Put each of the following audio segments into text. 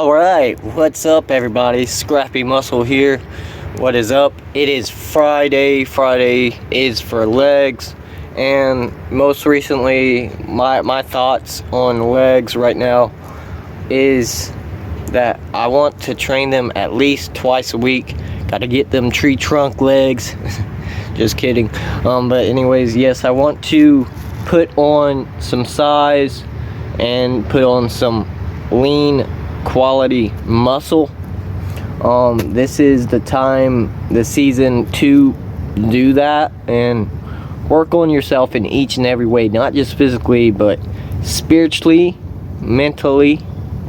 Alright, what's up everybody? Scrappy Muscle here. What is up? It is Friday. Friday is for legs. And most recently, my thoughts on legs right now is that I want to train them at least twice a week. Gotta get them tree trunk legs. Just kidding. But anyways, yes, I want to put on some size and put on some lean quality muscle. This is the time, the season to do that and work on yourself in each and every way, not just physically but spiritually, mentally,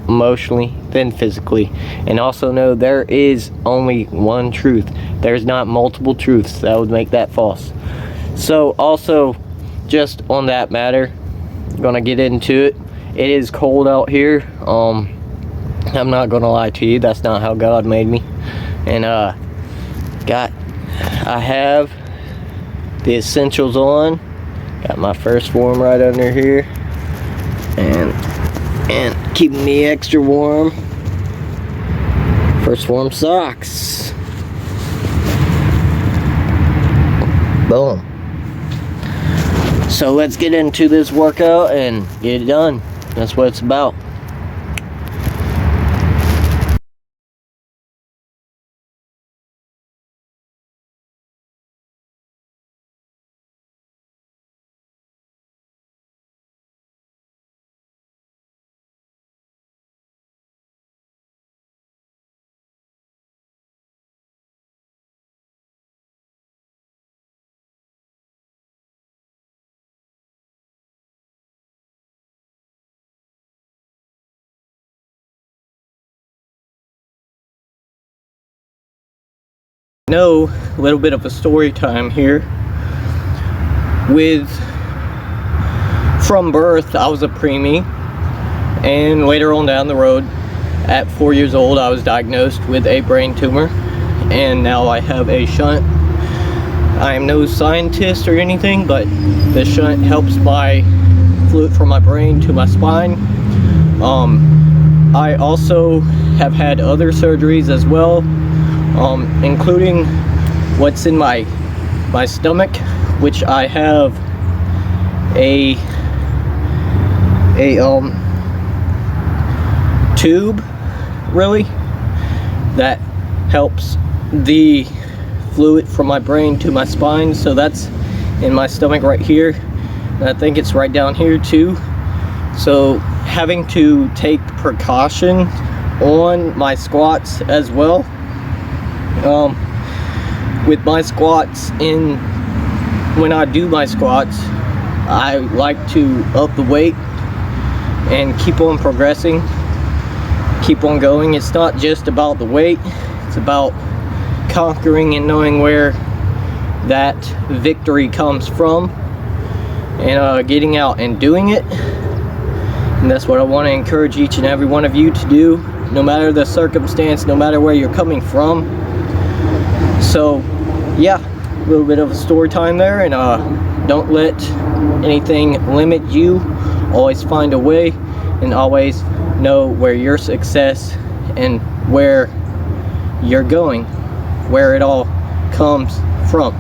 emotionally, then physically. And also know there is only one truth. There's not multiple truths. That would make that false. So also, just on that matter, gonna get into it. It is cold out here. I'm not gonna lie to you, that's not how God made me. And I have the essentials on. Got my first warm right under here, and keeping me extra warm. First warm socks. Boom. So let's get into this workout and get it done. That's what it's about. A little bit of a story time here. From birth, I was a preemie, and later on down the road, at 4 years old, I was diagnosed with a brain tumor, and now I have a shunt. I am no scientist or anything, but the shunt helps my fluid from my brain to my spine. I also have had other surgeries as well, including what's in my stomach, which I have a tube, really, that helps the fluid from my brain to my spine. So that's in my stomach right here, and I think it's right down here too. So having to take precaution on my squats as well. With my squats, when I do my squats, I like to up the weight and keep on progressing, keep on going. It's not just about the weight, it's about conquering and knowing where that victory comes from, and getting out and doing it. And that's what I want to encourage each and every one of you to do, no matter the circumstance, no matter where you're coming from. So yeah, a little bit of a story time there, and don't let anything limit you. Always find a way, and always know where your success and where you're going, where it all comes from.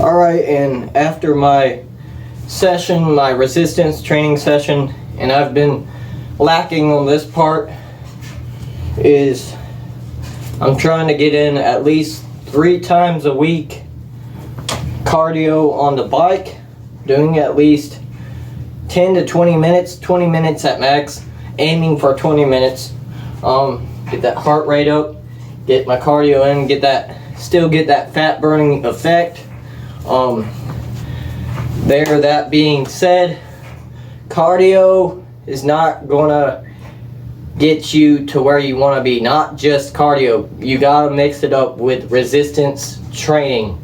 Alright, and after my session, my resistance training session, and I've been lacking on this part, is I'm trying to get in at least 3 times a week cardio on the bike, doing at least 10 to 20 minutes, 20 minutes at max, aiming for 20 minutes. Get that heart rate up, get my cardio in, still get that fat burning effect. That being said, cardio is not gonna get you to where you want to be. Not just cardio, you gotta mix it up with resistance training.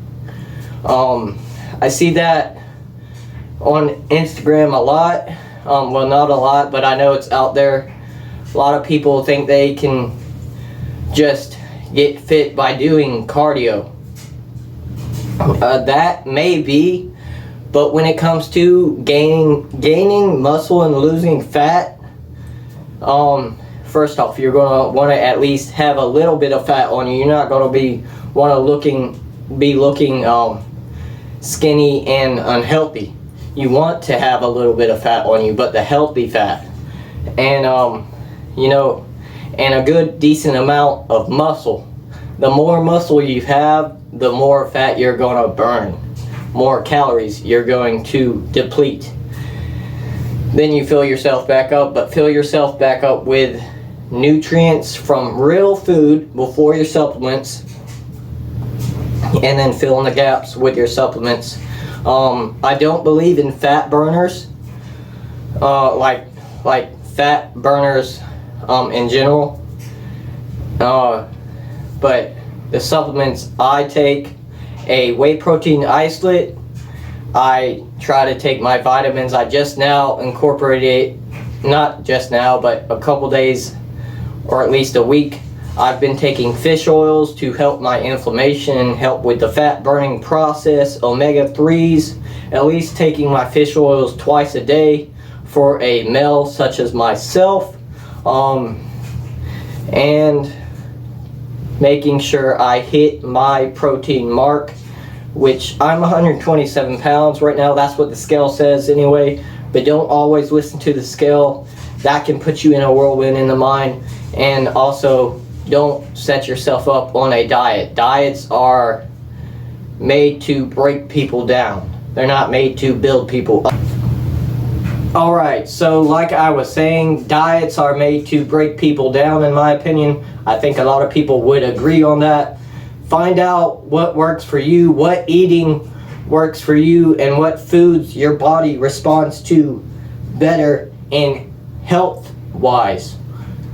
I see that on Instagram a lot. Well, not a lot, but I know it's out there. A lot of people think they can just get fit by doing cardio. That may be, but when it comes to gaining muscle and losing fat, first off, you're gonna want to at least have a little bit of fat on you. You're not gonna be looking skinny and unhealthy. You want to have a little bit of fat on you, but the healthy fat, and and a good decent amount of muscle. The more muscle you have, the more fat you're gonna burn, more calories you're going to deplete. Then you fill yourself back up, but fill yourself back up with nutrients from real food before your supplements, and then fill in the gaps with your supplements. I don't believe in fat burners, like fat burners in general, but the supplements I take, a whey protein isolate. I try to take my vitamins. I just now incorporated, not just now, but a couple days or at least a week, I've been taking fish oils to help my inflammation, help with the fat burning process, omega-3s, at least taking my fish oils twice a day for a male such as myself, and making sure I hit my protein mark, which I'm 127 pounds right now. That's what the scale says anyway, but don't always listen to the scale. That can put you in a whirlwind in the mind. And also, don't set yourself up on a diet. Diets are made to break people down. They're not made to build people up. Alright, so like I was saying, diets are made to break people down, in my opinion. I think a lot of people would agree on that. Find out what works for you, what eating works for you, and what foods your body responds to better in health-wise.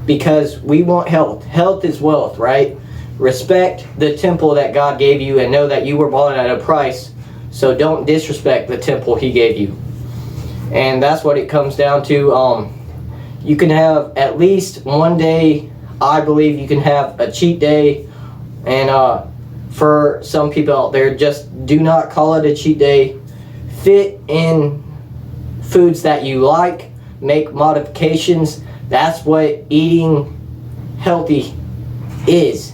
Because we want health. Health is wealth, right? Respect the temple that God gave you and know that you were bought at a price. So don't disrespect the temple He gave you. And that's what it comes down to. You can have at least one day, I believe you can have a cheat day. And for some people out there, just do not call it a cheat day. Fit in foods that you like. Make modifications. That's what eating healthy is.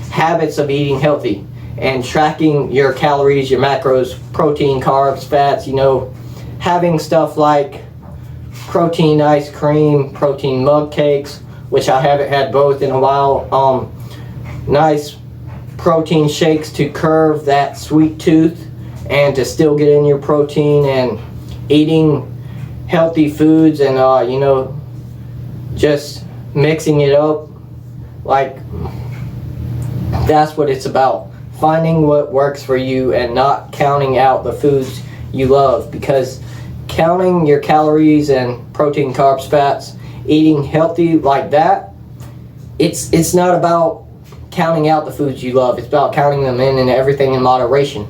Habits of eating healthy. And tracking your calories, your macros, protein, carbs, fats, having stuff like protein ice cream, protein mug cakes, which I haven't had both in a while. Nice protein shakes to curve that sweet tooth and to still get in your protein, and eating healthy foods, and just mixing it up. Like, that's what it's about. Finding what works for you and not counting out the foods you love, because counting your calories and protein, carbs, fats, eating healthy like that, it's not about counting out the foods you love. It's about counting them in and everything in moderation.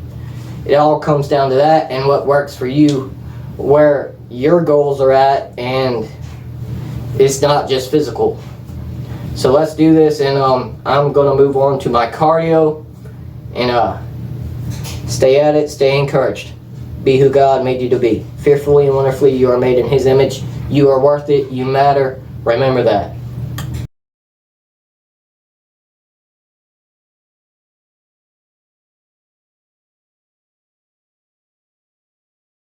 It all comes down to that and what works for you, where your goals are at, and it's not just physical. So let's do this, and I'm gonna move on to my cardio, and stay at it, stay encouraged. Be who God made you to be. Fearfully and wonderfully you are made in His image. You are worth it, you matter. Remember that.